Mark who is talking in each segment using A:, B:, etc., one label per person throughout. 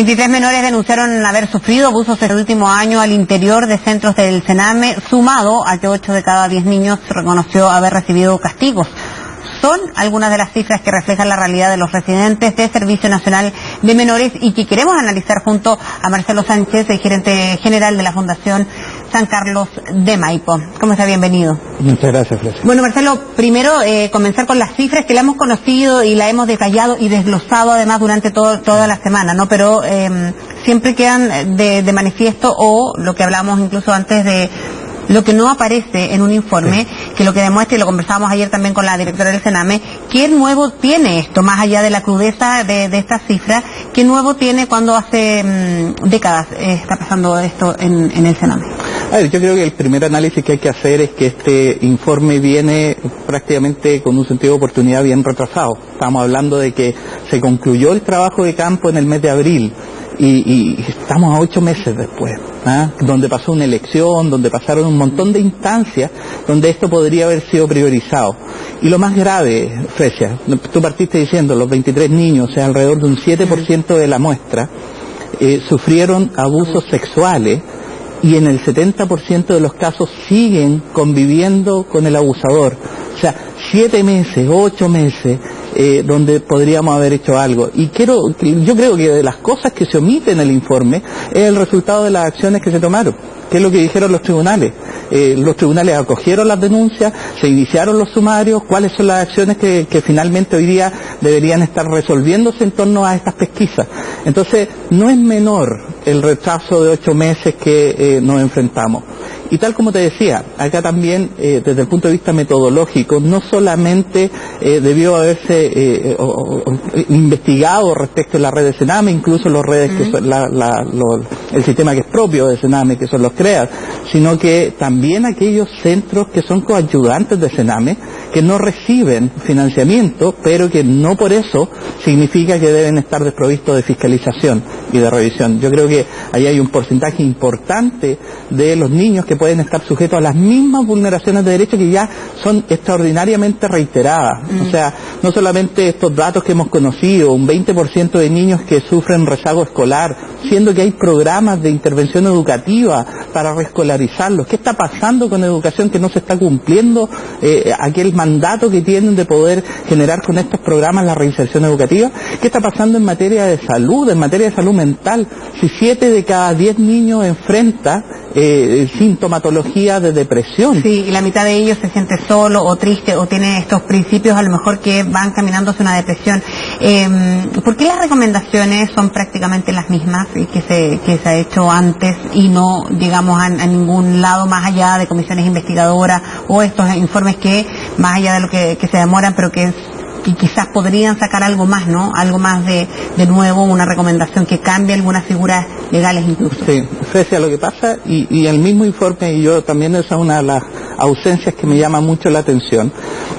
A: 23 menores denunciaron haber sufrido abusos en el último año al interior de centros del Sename, sumado a que 8 de cada 10 niños reconoció haber recibido castigos. Son algunas de las cifras que reflejan la realidad de los residentes del Servicio Nacional de Menores y que queremos analizar junto a Marcelo Sánchez, el gerente general de la Fundación San Carlos de Maipo. ¿Cómo está? Bienvenido.
B: Muchas gracias, Florencia.
A: Bueno, Marcelo, primero comenzar con las cifras que la hemos conocido y la hemos detallado y desglosado además durante toda la semana, ¿no? Pero siempre quedan de manifiesto, o lo que hablamos incluso antes de lo que no aparece en un informe, que lo que demuestra, y lo conversábamos ayer también con la directora del Sename, ¿qué nuevo tiene esto, más allá de la crudeza de estas cifras? ¿Qué nuevo tiene cuando hace décadas está pasando esto en el Sename?
B: A ver, yo creo que el primer análisis que hay que hacer es que este informe viene prácticamente con un sentido de oportunidad bien retrasado. Estamos hablando de que se concluyó el trabajo de campo en el mes de abril. Y estamos a 8 meses después, donde pasó una elección, donde pasaron un montón de instancias donde esto podría haber sido priorizado. Y lo más grave, Frecia, tú partiste diciendo, los 23 niños, o sea, alrededor de un 7% de la muestra, sufrieron abusos sexuales, y en el 70% de los casos siguen conviviendo con el abusador. O sea, 7 meses, 8 meses, donde podríamos haber hecho algo. Y yo creo que de las cosas que se omiten en el informe es el resultado de las acciones que se tomaron, que es lo que dijeron los tribunales. Los tribunales acogieron las denuncias, se iniciaron los sumarios, cuáles son las acciones que finalmente hoy día deberían estar resolviéndose en torno a estas pesquisas. Entonces, no es menor el retraso de 8 meses que nos enfrentamos. Y tal como te decía, acá también, desde el punto de vista metodológico, no solamente debió haberse investigado respecto a la red de Sename, incluso los redes que son el sistema que es propio de Sename, que son los CREAS, sino que también aquellos centros que son coayudantes de Sename, que no reciben financiamiento, pero que no por eso significa que deben estar desprovistos de fiscalización y de revisión. Yo creo que ahí hay un porcentaje importante de los niños que pueden estar sujetos a las mismas vulneraciones de derechos que ya son extraordinariamente reiteradas. O sea, no solamente estos datos que hemos conocido, un 20% de niños que sufren rezago escolar, siendo que hay programas de intervención educativa para reescolarizarlos. ¿Qué está pasando con educación que no se está cumpliendo aquel mandato que tienen de poder generar con estos programas la reinserción educativa? ¿Qué está pasando en materia de salud, mental? Si 7 de cada 10 niños enfrenta sintomatología de depresión.
A: Sí, y la mitad de ellos se siente solo o triste o tiene estos principios a lo mejor que van caminando hacia una depresión. ¿Por qué las recomendaciones son prácticamente las mismas que se ha hecho antes y no llegamos a ningún lado más allá de comisiones investigadoras o estos informes que más allá de lo que se demoran, pero que quizás podrían sacar algo más, ¿no? Algo más de nuevo, una recomendación que cambie algunas figuras legales incluso?
B: Sí, Frecia, lo que pasa, y el mismo informe, y yo también, esa es una de las ausencias que me llama mucho la atención,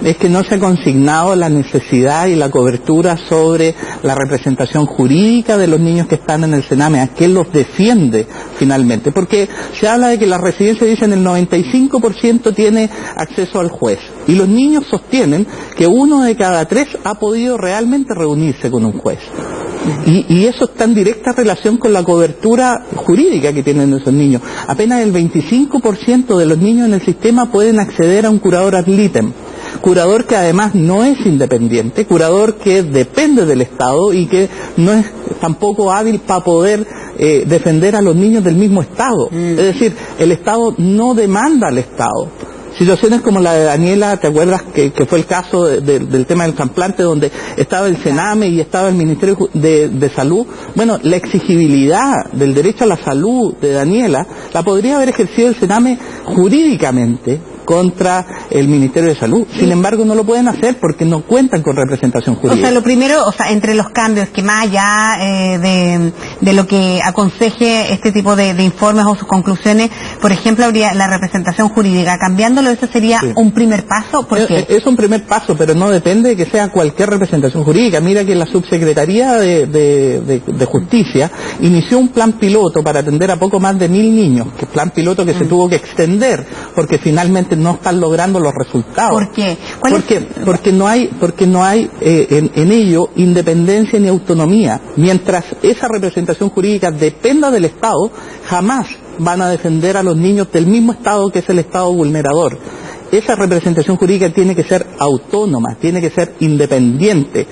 B: es que no se ha consignado la necesidad y la cobertura sobre la representación jurídica de los niños que están en el Sename, a quién los defiende finalmente, porque se habla de que las residencias dicen el 95% tiene acceso al juez, y los niños sostienen que 1 de cada 3 ha podido realmente reunirse con un juez. Y eso está en directa relación con la cobertura jurídica que tienen esos niños. Apenas el 25% de los niños en el sistema pueden acceder a un curador ad litem. Curador que además no es independiente, curador que depende del Estado y que no es tampoco hábil para poder defender a los niños del mismo Estado. Es decir, el Estado no demanda al Estado. Situaciones como la de Daniela, ¿te acuerdas que fue el caso del tema del trasplante, donde estaba el Sename y estaba el Ministerio de Salud? Bueno, la exigibilidad del derecho a la salud de Daniela la podría haber ejercido el Sename jurídicamente contra el Ministerio de Salud. Sin embargo, no lo pueden hacer porque no cuentan con representación jurídica.
A: O sea, lo primero, entre los cambios que más allá de lo que aconseje este tipo de informes o sus conclusiones, por ejemplo, habría la representación jurídica. Cambiándolo, eso sería un primer paso. ¿Por qué?
B: Es un primer paso, pero no depende de que sea cualquier representación jurídica. Mira que la Subsecretaría de Justicia inició un plan piloto para atender a poco más de 1000 niños, que plan piloto que se tuvo que extender porque finalmente lamentablemente no están logrando los resultados.
A: ¿Por qué?
B: Porque no hay en ello independencia ni autonomía. Mientras esa representación jurídica dependa del Estado, jamás van a defender a los niños del mismo Estado que es el Estado vulnerador. Esa representación jurídica tiene que ser autónoma, tiene que ser independiente.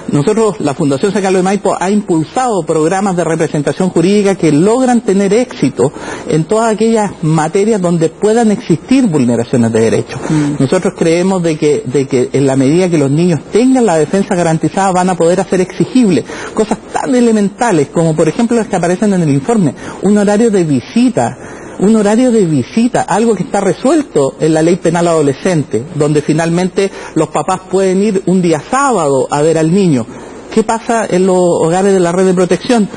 B: Nosotros, la Fundación San Carlos de Maipo ha impulsado programas de representación jurídica que logran tener éxito en todas aquellas materias donde puedan existir vulneraciones de derechos. Nosotros creemos de que en la medida que los niños tengan la defensa garantizada van a poder hacer exigibles cosas tan elementales como por ejemplo las que aparecen en el informe, un horario de visita, algo que está resuelto en la ley penal adolescente, donde finalmente los papás pueden ir un día sábado a ver al niño. ¿Qué pasa en los hogares de la red de protección?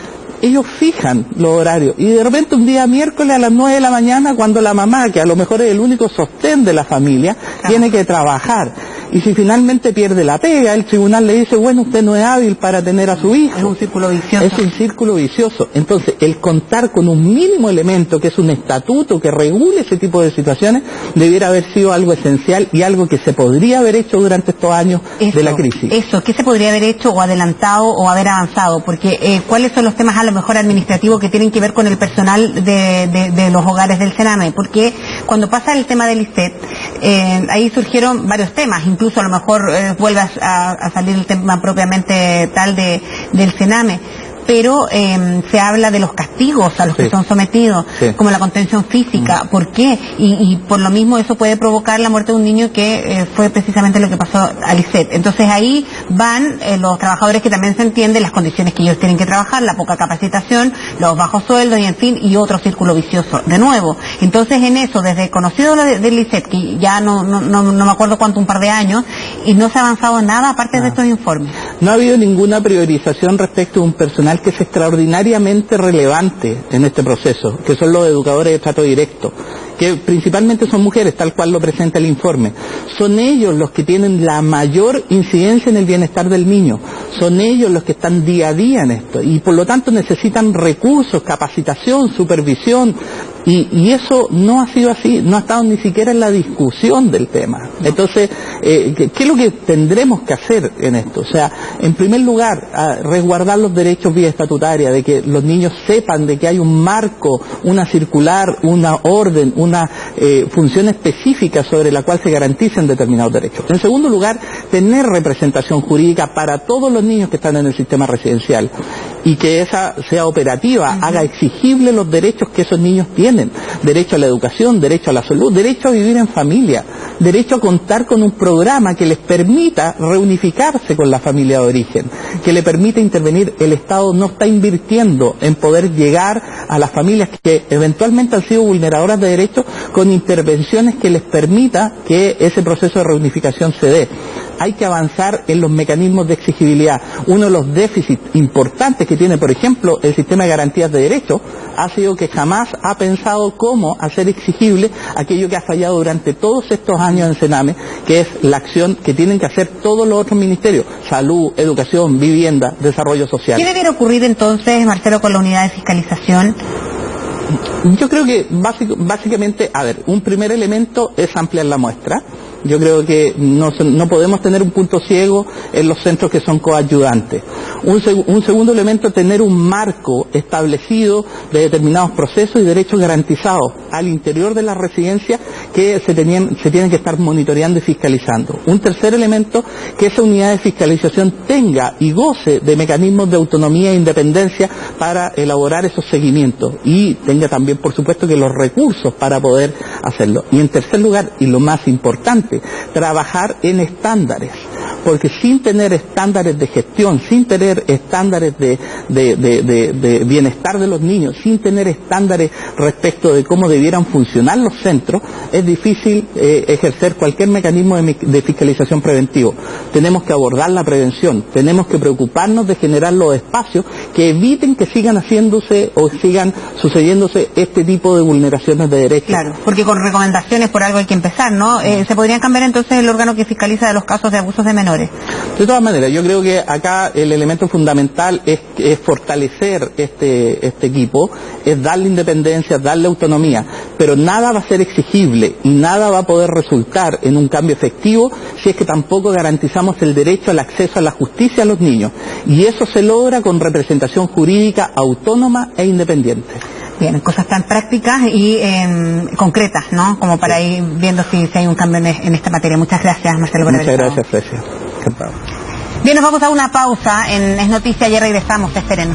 B: Ellos fijan los horarios y de repente un día miércoles a las 9 de la mañana, cuando la mamá, que a lo mejor es el único sostén de la familia, tiene que trabajar. Y si finalmente pierde la pega, el tribunal le dice, bueno, usted no es hábil para tener a su hijo.
A: Es un círculo vicioso.
B: Es un círculo vicioso. Entonces, el contar con un mínimo elemento, que es un estatuto que regule ese tipo de situaciones, debiera haber sido algo esencial y algo que se podría haber hecho durante estos años de la crisis.
A: ¿Qué se podría haber hecho o adelantado o haber avanzado? Porque, ¿cuáles son los temas a lo mejor administrativos que tienen que ver con el personal de los hogares del Sename? Porque cuando pasa el tema del ISET, ahí surgieron varios temas, incluso a lo mejor vuelve a salir el tema propiamente tal del Sename, pero se habla de los castigos a los que son sometidos, como la contención física. ¿Por qué? Y por lo mismo eso puede provocar la muerte de un niño, que fue precisamente lo que pasó a Lisette. Entonces ahí van los trabajadores, que también se entienden las condiciones que ellos tienen que trabajar, la poca capacitación, los bajos sueldos y en fin, y otro círculo vicioso de nuevo. Entonces en eso, desde conocido de Lisette, que ya no me acuerdo cuánto, un par de años, y no se ha avanzado nada aparte de estos informes.
B: No ha habido ninguna priorización respecto a un personal que es extraordinariamente relevante en este proceso, que son los educadores de trato directo, que principalmente son mujeres, tal cual lo presenta el informe. Son ellos los que tienen la mayor incidencia en el bienestar del niño, son ellos los que están día a día en esto, y por lo tanto necesitan recursos, capacitación, supervisión, y eso no ha sido así, no ha estado ni siquiera en la discusión del tema. Entonces, ¿qué es lo que tendremos que hacer en esto? O sea, en primer lugar, resguardar los derechos vía estatutaria, de que los niños sepan de que hay un marco, una circular, una orden, una función específica sobre la cual se garanticen determinados derechos. En segundo lugar, tener representación jurídica para todos los niños que están en el sistema residencial, y que esa sea operativa, haga exigible los derechos que esos niños tienen: derecho a la educación, derecho a la salud, derecho a vivir en familia, derecho a contar con un programa que les permita reunificarse con la familia de origen, que le permita intervenir. El Estado no está invirtiendo en poder llegar a las familias que eventualmente han sido vulneradoras de derechos con intervenciones que les permita que ese proceso de reunificación se dé. Hay que avanzar en los mecanismos de exigibilidad. Uno de los déficits importantes que tiene, por ejemplo, el sistema de garantías de derechos ha sido que jamás ha pensado cómo hacer exigible aquello que ha fallado durante todos estos años en Sename, que es la acción que tienen que hacer todos los otros ministerios: salud, educación, vivienda, desarrollo social.
A: ¿Qué debería ocurrir entonces, Marcelo, con la unidad de fiscalización?
B: Yo creo que básicamente, un primer elemento es ampliar la muestra. Yo creo que no podemos tener un punto ciego en los centros que son coayudantes. Un segundo elemento, tener un marco establecido de determinados procesos y derechos garantizados al interior de la residencia, que se tienen que estar monitoreando y fiscalizando. Un tercer elemento, que esa unidad de fiscalización tenga y goce de mecanismos de autonomía e independencia para elaborar esos seguimientos, y tenga también, por supuesto, que los recursos para poder hacerlo. Y en tercer lugar, y lo más importante, trabajar en estándares, porque sin tener estándares de gestión, sin tener estándares de bienestar de los niños, sin tener estándares respecto de cómo debieran funcionar los centros, es difícil ejercer cualquier mecanismo de fiscalización preventivo. Tenemos que abordar la prevención, tenemos que preocuparnos de generar los espacios que eviten que sigan haciéndose o sigan sucediéndose este tipo de vulneraciones de derechos.
A: Claro, porque con recomendaciones por algo hay que empezar, ¿no? ¿Se podría cambiar entonces el órgano que fiscaliza de los casos de abusos de menores? menores.
B: De todas maneras, yo creo que acá el elemento fundamental es fortalecer este equipo, es darle independencia, darle autonomía, pero nada va a ser exigible y nada va a poder resultar en un cambio efectivo si es que tampoco garantizamos el derecho al acceso a la justicia a los niños. Y eso se logra con representación jurídica autónoma e independiente.
A: Bien, cosas tan prácticas y concretas, ¿no? Como para ir viendo si hay un cambio en esta materia. Muchas gracias, Marcelo.
B: Muchas gracias, Frecia. Encantado.
A: Bien, nos vamos a una pausa en Es Noticia, ya regresamos, te esperen.